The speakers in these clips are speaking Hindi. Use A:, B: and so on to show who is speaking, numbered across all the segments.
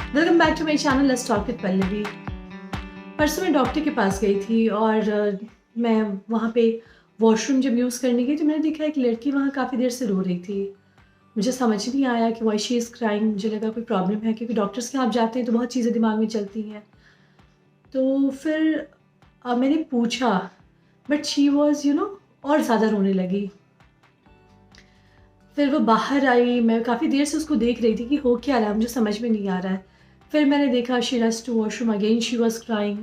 A: Welcome back to my channel let's talk with Pallavi. परसों मैं डॉक्टर के पास गई थी और मैं वहाँ पे वॉशरूम जब यूज़ करने गई तो मैंने देखा एक लड़की वहाँ काफ़ी देर से रो रही थी। मुझे समझ नहीं आया कि वाई शी इज़ क्राइंग। मुझे लगा कोई प्रॉब्लम है क्योंकि डॉक्टर्स के यहाँ आप जाते हैं तो बहुत चीज़ें दिमाग में चलती हैं। तो फिर मैंने पूछा बट शी वॉज और ज़्यादा रोने लगी। फिर वो बाहर आई, मैं काफ़ी देर से उसको देख रही थी कि हो क्या रहा है, मुझे समझ में नहीं आ रहा है। फिर मैंने देखा she rush to washroom again, she was crying.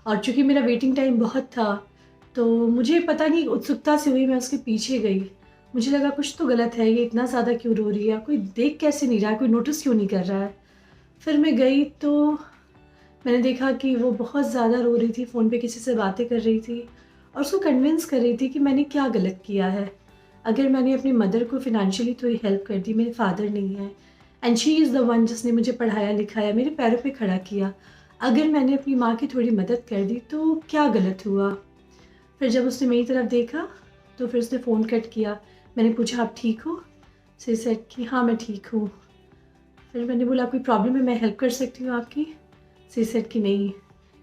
A: और चूँकि मेरा वेटिंग टाइम बहुत था तो मुझे पता नहीं उत्सुकता से हुई, मैं उसके पीछे गई। मुझे लगा कुछ तो गलत है, ये इतना ज़्यादा क्यों रो रही है, कोई देख कैसे नहीं रहा है, कोई नोटिस क्यों नहीं कर रहा है। फिर मैं गई तो मैंने देखा कि वो बहुत ज़्यादा रो रही थी, फ़ोन पे किसी से बातें कर रही थी और उसको कन्विंस कर रही थी कि मैंने क्या गलत किया है। अगर मैंने अपनी मदर को फ़ाइनेंशियली थोड़ी हेल्प कर दी, मेरे फादर नहीं है and she is the one जिसने मुझे पढ़ाया लिखाया, मेरे पैरों पे खड़ा किया। अगर मैंने अपनी माँ की थोड़ी मदद कर दी तो क्या गलत हुआ। फिर जब उसने मेरी तरफ देखा तो फिर उसने फ़ोन कट किया। मैंने पूछा आप ठीक हो? शी सेड कि हाँ मैं ठीक हूँ। फिर मैंने बोला कोई प्रॉब्लम है, मैं हेल्प कर सकती हूँ आपकी? शी सेड कि नहीं,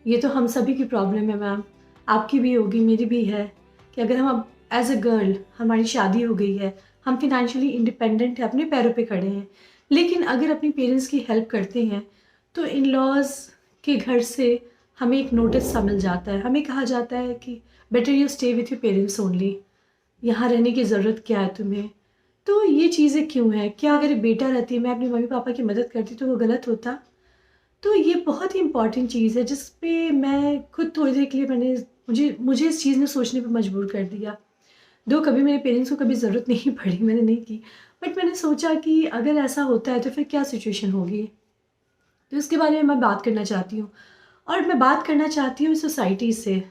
A: ये तो हम सभी की प्रॉब्लम है मैम, आपकी भी होगी मेरी भी है, कि अगर हम अब एज अ गर्ल हमारी शादी हो गई है, हम फिनेंशियली इंडिपेंडेंट हैं, अपने पैरों पे खड़े हैं, लेकिन अगर अपनी पेरेंट्स की हेल्प करते हैं तो इन लॉज के घर से हमें एक नोटिस सा मिल जाता है, हमें कहा जाता है कि better you stay with your parents only, यहाँ रहने की ज़रूरत क्या है तुम्हें। तो ये चीज़ें क्यों हैं? क्या अगर एक बेटा रहती, मैं अपनी मम्मी पापा की मदद करती तो वो गलत होता? तो ये बहुत ही इम्पॉर्टेंट चीज़ है जिस पे मैं खुद थोड़ी देर के लिए मुझे मुझे इस चीज़ ने सोचने पे मजबूर कर दिया। दो कभी मेरे पेरेंट्स को कभी ज़रूरत नहीं पड़ी, मैंने नहीं की, बट मैंने सोचा कि अगर ऐसा होता है तो फिर क्या सिचुएशन होगी। तो इसके बारे में मैं बात करना चाहती हूँ और मैं बात करना चाहती हूँ सोसाइटी से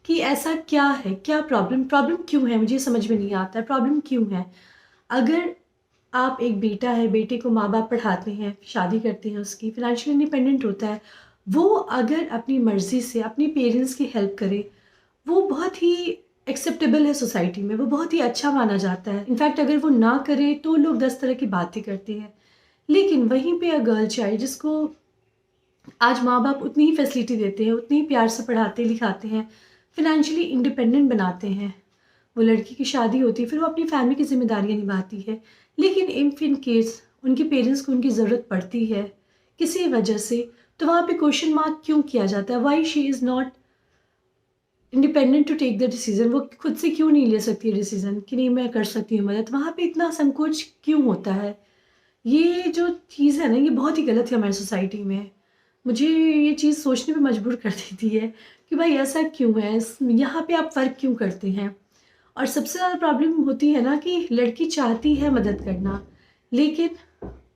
A: कि ऐसा क्या है, क्या प्रॉब्लम प्रॉब्लम क्यों है, मुझे समझ में नहीं आता है प्रॉब्लम क्यों है। अगर आप एक बेटा है, बेटे को माँ बाप पढ़ाते हैं, शादी करते हैं, उसकी फिनेंशियल इंडिपेंडेंट होता है, वो अगर अपनी मर्ज़ी से अपने पेरेंट्स की हेल्प करे, वो बहुत ही एक्सेप्टेबल है सोसाइटी में, वो बहुत ही अच्छा माना जाता है। इनफैक्ट अगर वो ना करे तो लोग 10 तरह की बातें करते हैं। लेकिन वहीं पे अ गर्ल चाइल्ड जिसको आज माँ बाप उतनी ही फैसिलिटी देते हैं, उतनी ही प्यार से पढ़ाते लिखाते हैं, फिनेंशियली इंडिपेंडेंट बनाते हैं, वो लड़की की शादी होती है, फिर वो अपनी फैमिली की जिम्मेदारियाँ निभाती है। लेकिन इफ़ इन केस उनके पेरेंट्स को उनकी ज़रूरत पड़ती है किसी वजह से, तो वहाँ पे क्वेश्चन मार्क क्यों किया जाता है, why she is not independent to take the decision. वो खुद से क्यों नहीं ले सकती है डिसीजन कि नहीं मैं कर सकती हूँ मदद, वहाँ पे इतना संकोच क्यों होता है। ये जो चीज़ है ना, ये बहुत ही गलत है हमारी सोसाइटी में। मुझे ये चीज़ सोचने पे मजबूर कर देती है कि भाई ऐसा क्यों है, यहाँ पे आप फ़र्क क्यों करते हैं। और सबसे ज़्यादा प्रॉब्लम होती है ना कि लड़की चाहती है मदद करना, लेकिन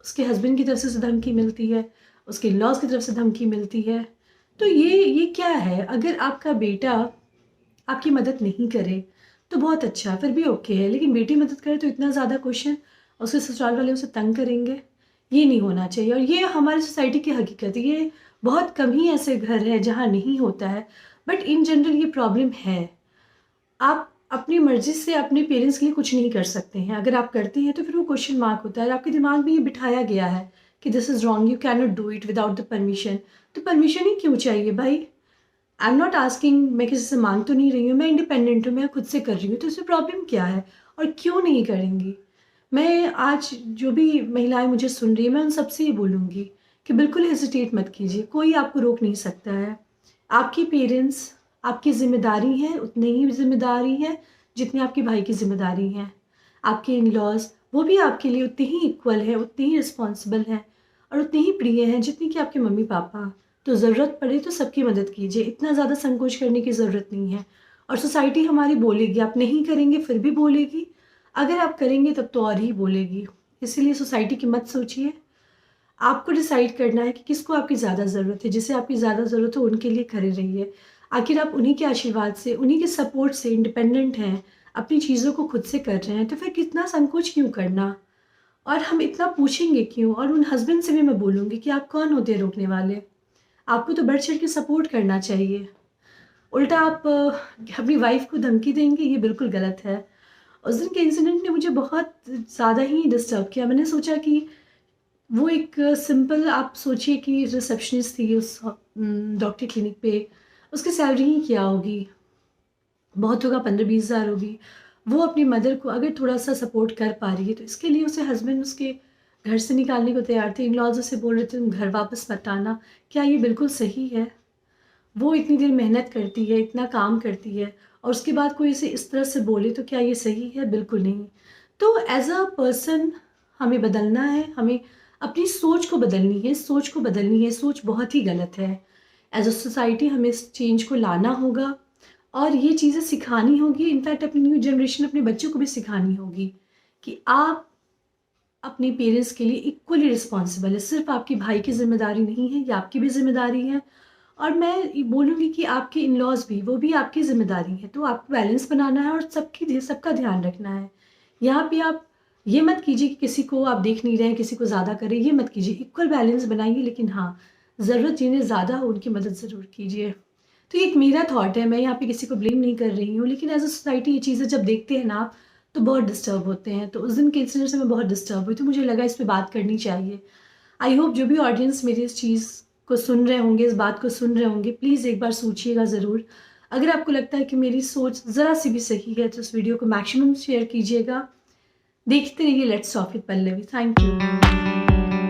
A: उसके हस्बैंड की तरफ से धमकी मिलती है, उसके इन-लॉज़ की तरफ से धमकी मिलती है। तो ये क्या है? अगर आपका बेटा आपकी मदद नहीं करे तो बहुत अच्छा, फिर भी ओके है, लेकिन बेटी मदद करे तो इतना ज़्यादा क्वेश्चन, उसके ससुराल वाले उसे तंग करेंगे, ये नहीं होना चाहिए। और ये हमारी सोसाइटी की हकीकत है, ये बहुत कम ही ऐसे घर हैं जहाँ नहीं होता है, बट इन जनरल ये प्रॉब्लम है। आप अपनी मर्ज़ी से अपने पेरेंट्स के लिए कुछ नहीं कर सकते हैं, अगर आप करते हैं तो फिर वो क्वेश्चन मार्क होता है। आपके दिमाग में ये बिठाया गया है कि this is wrong, you can not do it without the permission. तो परमिशन ही क्यों चाहिए भाई? आई एम नॉट आस्किंग, मैं किसी से मांग तो नहीं रही हूँ, मैं इंडिपेंडेंट हूँ, मैं खुद से कर रही हूँ, तो इसमें प्रॉब्लम क्या है और क्यों नहीं करेंगी। मैं आज जो भी महिलाएं मुझे सुन रही है, मैं उन सबसे ये बोलूँगी कि बिल्कुल हेजिटेट मत कीजिए, कोई आपको रोक नहीं सकता है। आपके पेरेंट्स आपकी जिम्मेदारी हैं, उतनी ही जिम्मेदारी है जितनी आपके भाई की जिम्मेदारी है। आपके इन लॉज वो भी आपके लिए उतनी ही इक्वल है, उतनी ही रिस्पॉन्सिबल हैं और उतनी ही प्रिय हैं जितनी कि आपके मम्मी पापा। तो ज़रूरत पड़े तो सबकी मदद कीजिए, इतना ज़्यादा संकोच करने की ज़रूरत नहीं है। और सोसाइटी हमारी बोलेगी, आप नहीं करेंगे फिर भी बोलेगी, अगर आप करेंगे तब तो और ही बोलेगी। इसीलिए सोसाइटी की मत सोचिए, आपको डिसाइड करना है कि किसको आपकी ज़्यादा ज़रूरत है, जिसे आपकी ज़्यादा ज़रूरत हो उनके लिए खड़े रहिए। आखिर आप उन्हीं के आशीर्वाद से, उन्हीं के सपोर्ट से इंडिपेंडेंट हैं, अपनी चीज़ों को खुद से कर रहे हैं, तो फिर कितना संकोच क्यों करना। और हम इतना पूछेंगे क्यों। और उन हस्बैंड से भी मैं बोलूँगी कि आप कौन होते हैं रोकने वाले, आपको तो बढ़ चढ़ के सपोर्ट करना चाहिए। उल्टा आप अपनी वाइफ को धमकी देंगे, ये बिल्कुल गलत है। उस दिन के इंसिडेंट ने मुझे बहुत ज़्यादा ही डिस्टर्ब किया। मैंने सोचा कि वो एक सिंपल, आप सोचिए कि रिसेप्शनिस्ट थी उस डॉक्टर क्लिनिक पे, उसकी सैलरी ही क्या होगी, बहुत होगा 15-20 हज़ार होगी। वो अपनी मदर को अगर थोड़ा सा सपोर्ट कर पा रही है तो इसके लिए उसे हस्बैंड उसके घर से निकालने को तैयार थे। इन लॉज उसे बोल रहे थे तुम घर वापस मत आना। क्या ये बिल्कुल सही है? वो इतनी देर मेहनत करती है, इतना काम करती है, और उसके बाद कोई इसे इस तरह से बोले तो क्या ये सही है? बिल्कुल नहीं। तो एज अ पर्सन हमें बदलना है, हमें अपनी सोच को बदलनी है, सोच को बदलनी है। सोच बहुत ही गलत है। एज अ सोसाइटी हमें इस चेंज को लाना होगा और ये चीज़ें सिखानी होगी। इनफैक्ट अपनी न्यू जनरेशन, अपने बच्चों को भी सिखानी होगी कि आप अपने पेरेंट्स के लिए इक्वली रिस्पॉन्सिबल है। सिर्फ आपके भाई की जिम्मेदारी नहीं है, ये आपकी भी जिम्मेदारी है। और मैं ये बोलूँगी कि आपके इन लॉज भी, वो भी आपकी जिम्मेदारी है। तो आपको बैलेंस बनाना है और सबका ध्यान रखना है। यहाँ पे आप ये मत कीजिए कि किसी को आप देख नहीं रहे हैं, किसी को ज़्यादा करें, ये मत कीजिए। इक्वल बैलेंस बनाइए, लेकिन हाँ, ज़रूरत जिन्हें ज़्यादा हो उनकी मदद ज़रूर कीजिए। तो ये एक मेरा थॉट है, मैं यहाँ पे किसी को ब्लेम नहीं कर रही हूँ, लेकिन एज अ सोसाइटी ये चीज़ें जब देखते हैं ना, तो बहुत डिस्टर्ब होते हैं। तो उस दिन के इंसिडेंट से मैं बहुत डिस्टर्ब हुई, तो मुझे लगा इस पे बात करनी चाहिए। आई होप जो भी ऑडियंस मेरी इस चीज़ को सुन रहे होंगे, इस बात को सुन रहे होंगे, प्लीज़ एक बार सोचिएगा ज़रूर। अगर आपको लगता है कि मेरी सोच ज़रा सी भी सही है तो इस वीडियो को मैक्सिमम शेयर कीजिएगा। देखते रहिए let's talk with Pallavi. Thank you.